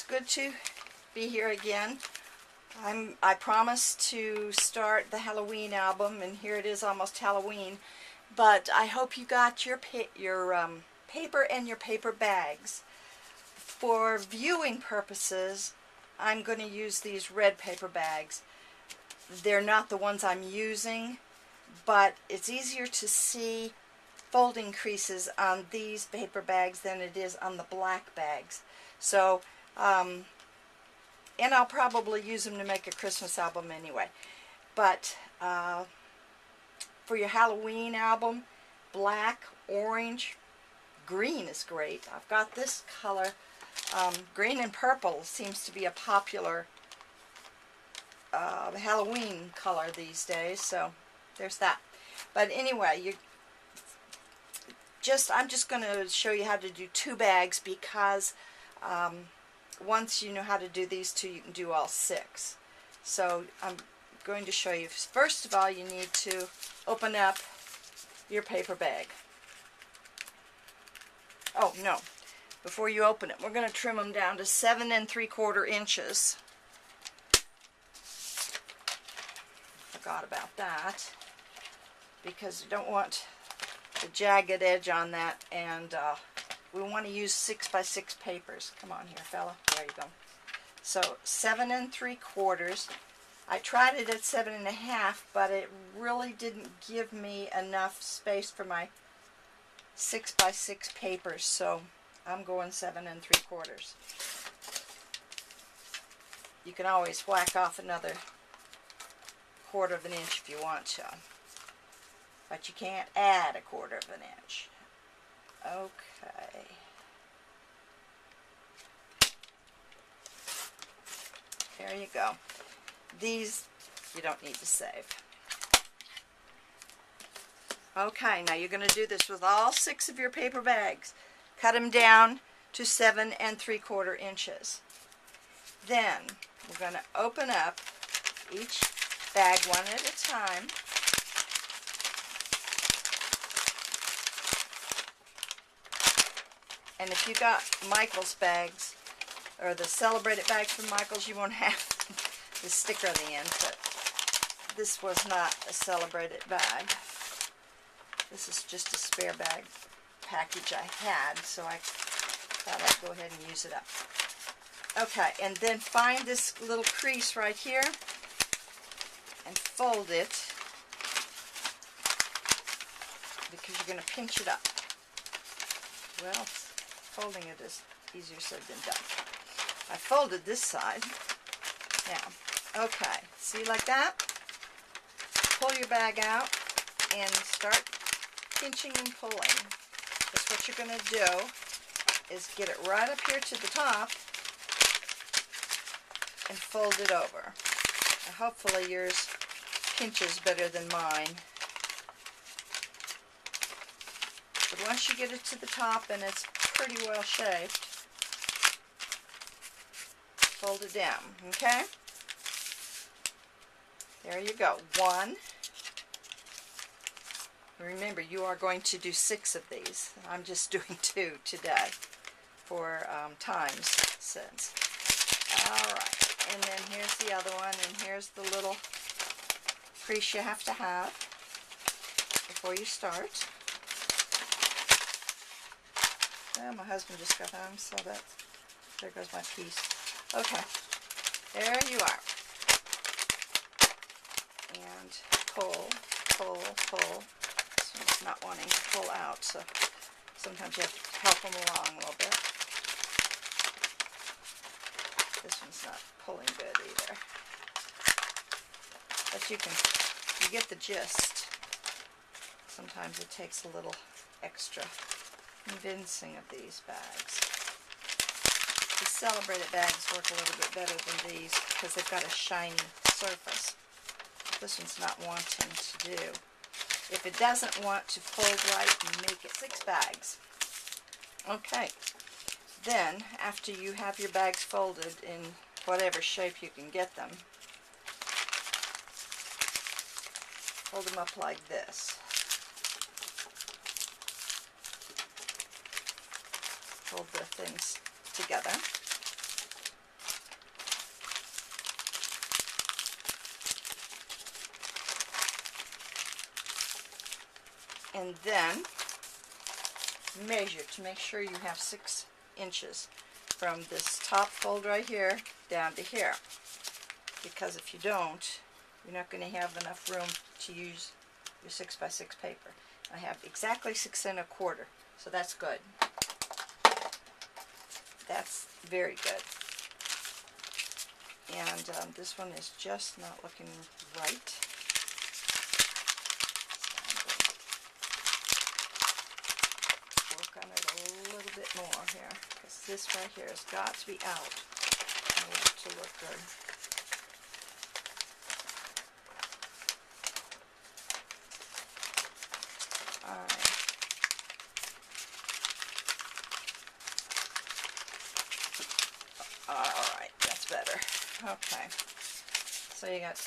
good to be here again. I promised to start the Halloween album, and here it is, almost Halloween. But I hope you got your paper and your paper bags. For viewing purposes, I'm going to use these red paper bags. They're not the ones I'm using, but it's easier to see folding creases on these paper bags than it is on the black bags. So, and I'll probably use them to make a Christmas album anyway. But for your Halloween album, black, orange, green is great. I've got this color. Green and purple seems to be a popular Halloween color these days, so there's that. But anyway, I'm just going to show you how to do 2 bags, because once you know how to do these 2, you can do all 6. So I'm going to show you. First of all, you need to open up your paper bag. Oh no, before you open it, we're going to trim them down to 7 3/4 inches. Forgot about that, because you don't want the jagged edge on that, and we want to use 6 by 6 papers. Come on here, fella. There you go. So 7 3/4. I tried it at 7 1/2, but it really didn't give me enough space for my 6 by 6 papers, so I'm going 7 3/4. You can always whack off another 1/4 of an inch if you want to, but you can't add a 1/4 of an inch. Okay. There you go. These you don't need to save. Okay, now you're going to do this with all 6 of your paper bags. Cut them down to 7 3/4 inches. Then we're going to open up each bag one at a time. And if you got Michael's bags, or the celebrated bags from Michael's, you won't have the sticker on the end, but this was not a celebrated bag. This is just a spare bag package I had, so I thought I'd go ahead and use it up. Okay, and then find this little crease right here and fold it, because you're going to pinch it up. Well, folding it is easier said than done. I folded this side. Now, okay, see like that? Pull your bag out and start pinching and pulling. That's what you're going to do, is get it right up here to the top and fold it over. And hopefully yours pinches better than mine. But once you get it to the top and it's pretty well shaped, fold it down, okay? There you go. 1. Remember, you are going to do 6 of these. I'm just doing 2 today for time's sense. Alright, and then here's the other one, and here's the little crease you have to have before you start. Well, my husband just got home, so there goes my piece. Okay, there you are. And pull, pull, pull. This one's not wanting to pull out, so sometimes you have to help them along a little bit. This one's not pulling good either. But you get the gist. Sometimes it takes a little extra convincing of these bags. The celebrated bags work a little bit better than these because they've got a shiny surface. This one's not wanting to do. If it doesn't want to fold right, make it 6 bags. Okay. Then, after you have your bags folded in whatever shape you can get them, hold them up like this. Hold the things together. And then measure to make sure you have 6 inches from this top fold right here down to here. Because if you don't, you're not going to have enough room to use your 6 by 6 paper. I have exactly 6 1/4, so that's good. That's very good. And this one is just not looking right. So I'm going to work on it a little bit more here, because this right here has got to be out in order to look good. Alright. Alright, that's better. Okay. So you got,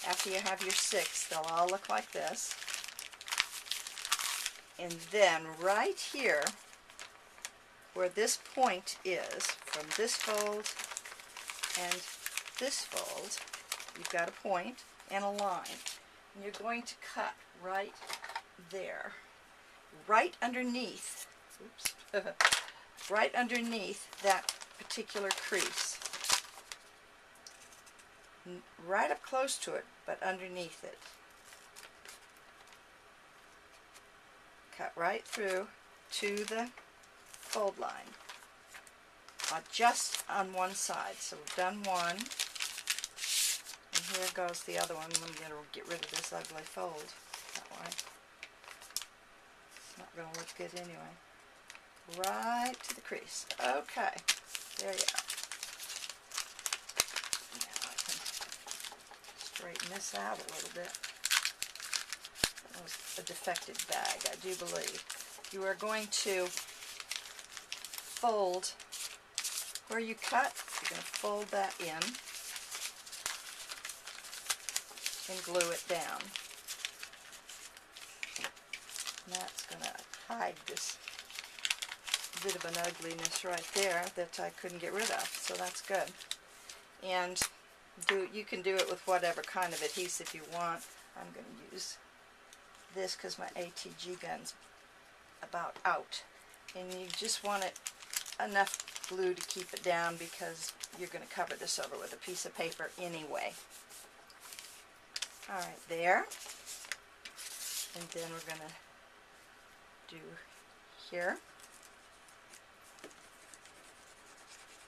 after you have your 6, they'll all look like this. And then right here, where this point is, from this fold and this fold, you've got a point and a line. And you're going to cut right there, right underneath, oops, right underneath that particular crease. Right up close to it, but underneath it. Cut right through to the fold line. Just on one side. So we've done one. And here goes the other one. I'm going to get rid of this ugly fold that way. It's not going to look good anyway. Right to the crease. Okay. There you are. Now I can straighten this out a little bit. That was a defective bag, I do believe. You are going to fold where you cut. You're going to fold that in and glue it down. And that's going to hide this bit of an ugliness right there that I couldn't get rid of, so that's good. And you can do it with whatever kind of adhesive you want. I'm going to use this because my ATG gun's about out. And you just want it enough glue to keep it down because you're going to cover this over with a piece of paper anyway. Alright, there. And then we're going to do here.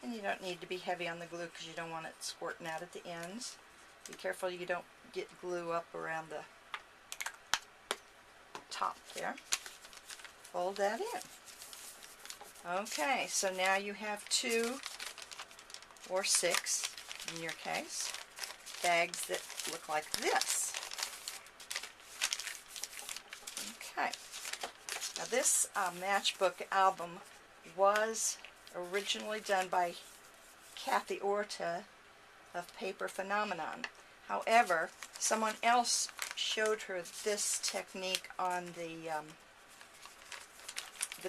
And you don't need to be heavy on the glue because you don't want it squirting out at the ends. Be careful you don't get glue up around the top there. Fold that in. Okay, so now you have 2 or 6, in your case, bags that look like this. Okay. Now this matchbook album was originally done by Kathy Orta of Paper Phenomenon. However, someone else showed her this technique on the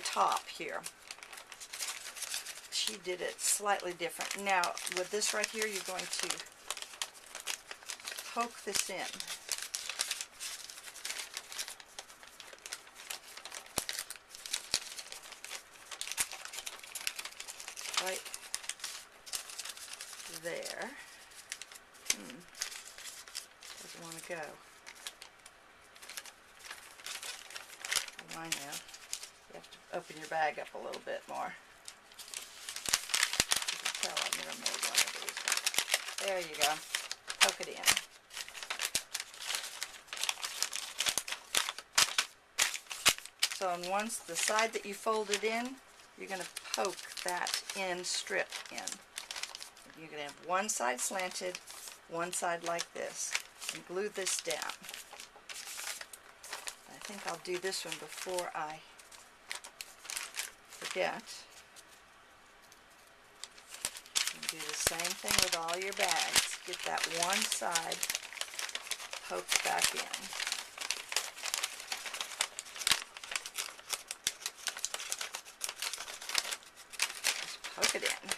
top here. She did it slightly different. Now, with this right here, you're going to poke this in. Right there. Doesn't want to go. Oh, I know. You have to open your bag up a little bit more. You can tell I've never made one of these. There you go. Poke it in. So on the side that you folded in, you're going to poke that end strip in. You're going to have one side slanted, one side like this, and glue this down. I think I'll do this one before I forget. And do the same thing with all your bags. Get that one side poked back in. Poke it in.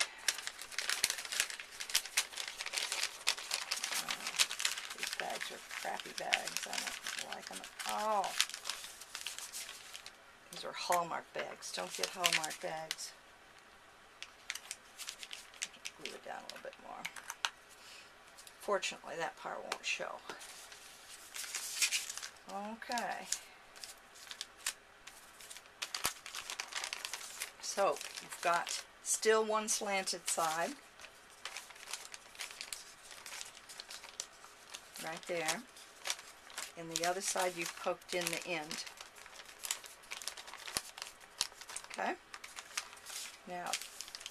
These bags are crappy bags. I don't like them at all. These are Hallmark bags. Don't get Hallmark bags. Glue it down a little bit more. Fortunately, that part won't show. Okay. So, you've got still one slanted side. Right there. And the other side you've poked in the end. Okay? Now,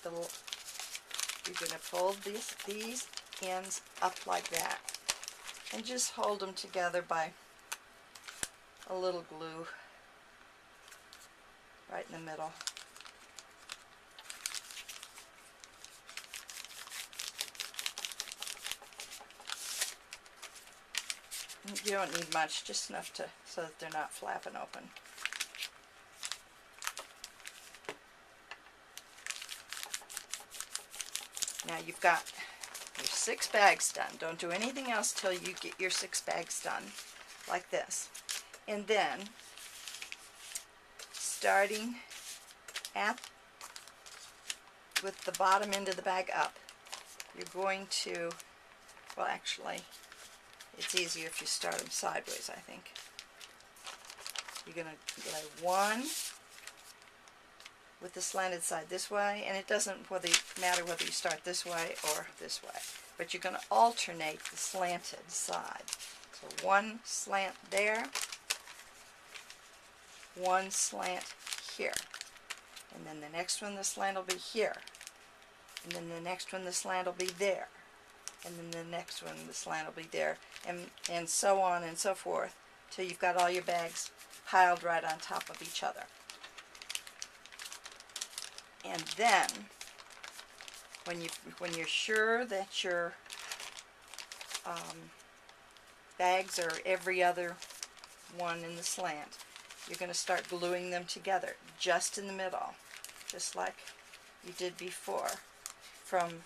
you're going to fold these ends up like that. And just hold them together by a little glue right in the middle. You don't need much, just enough so that they're not flapping open. Now you've got your 6 bags done. Don't do anything else till you get your 6 bags done, like this. And then, starting with the bottom end of the bag up, you're going to, well actually, it's easier if you start them sideways, I think. You're going to lay one with the slanted side this way, and it doesn't matter whether you start this way or this way, but you're going to alternate the slanted side. So one slant there, one slant here, and then the next one the slant will be here, and then the next one the slant will be there, and then the next one the slant will be there, and so on and so forth till you've got all your bags piled right on top of each other. And then when you're sure that your bags are every other one in the slant, you're going to start gluing them together just in the middle, just like you did before from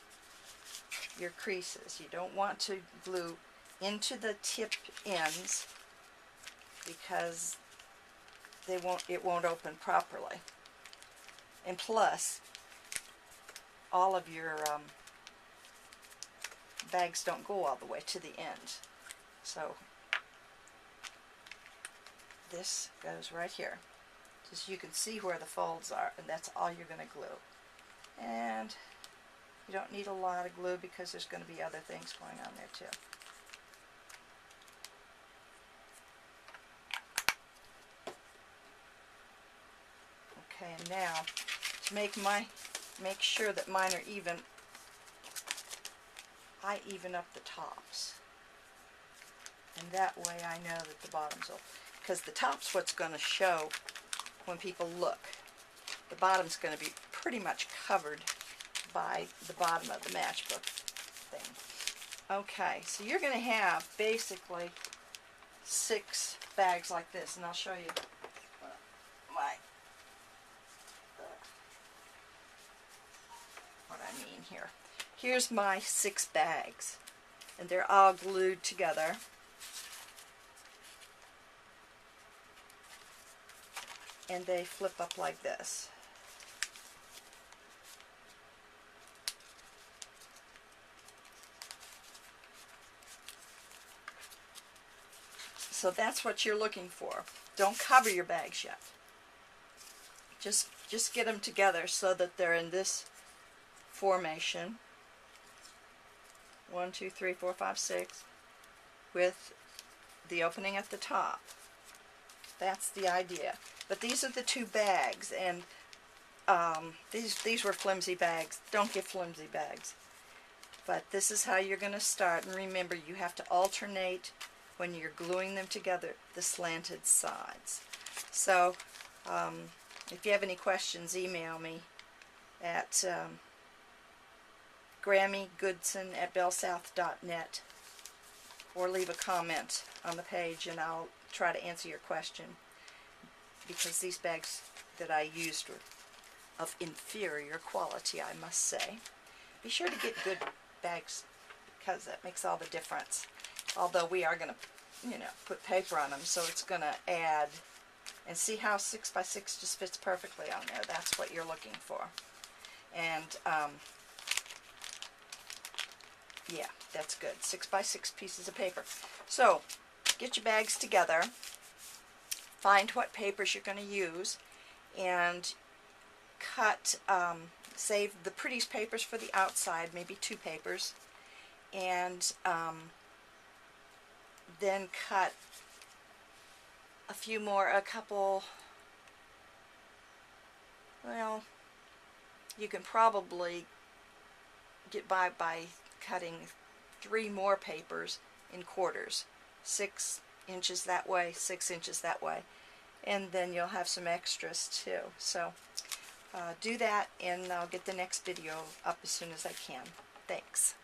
your creases. You don't want to glue into the tip ends because it won't open properly. And plus, all of your bags don't go all the way to the end. So this goes right here. Just you can see where the folds are, and that's all you're going to glue. And you don't need a lot of glue because there's going to be other things going on there too. Okay, and now to make sure that mine are even, I even up the tops. And that way I know that the bottoms will, because the top's what's going to show when people look. The bottom's going to be pretty much covered by the bottom of the matchbook thing. Okay, so you're going to have basically 6 bags like this, and I'll show you what I mean here. Here's my 6 bags, and they're all glued together. And they flip up like this. So that's what you're looking for. Don't cover your bags yet. Just get them together so that they're in this formation. 1, 2, 3, 4, 5, 6, with the opening at the top. That's the idea. But these are the 2 bags, and these were flimsy bags. Don't get flimsy bags. But this is how you're going to start. And remember, you have to alternate when you're gluing them together the slanted sides. So if you have any questions, email me at grammygoodson@bellsouth.net, or leave a comment on the page and I'll try to answer your question, because these bags that I used were of inferior quality, I must say. Be sure to get good bags because that makes all the difference. Although we are going to, put paper on them, so it's going to add And see how 6 by 6 just fits perfectly on there. That's what you're looking for. And yeah, that's good. 6 by 6 pieces of paper. So get your bags together, find what papers you're going to use, and cut, save the prettiest papers for the outside, maybe 2 papers, and then cut a couple, well, you can probably get by cutting 3 more papers in quarters, 6 inches that way, 6 inches that way, and then you'll have some extras too. So do that, and I'll get the next video up as soon as I can. Thanks.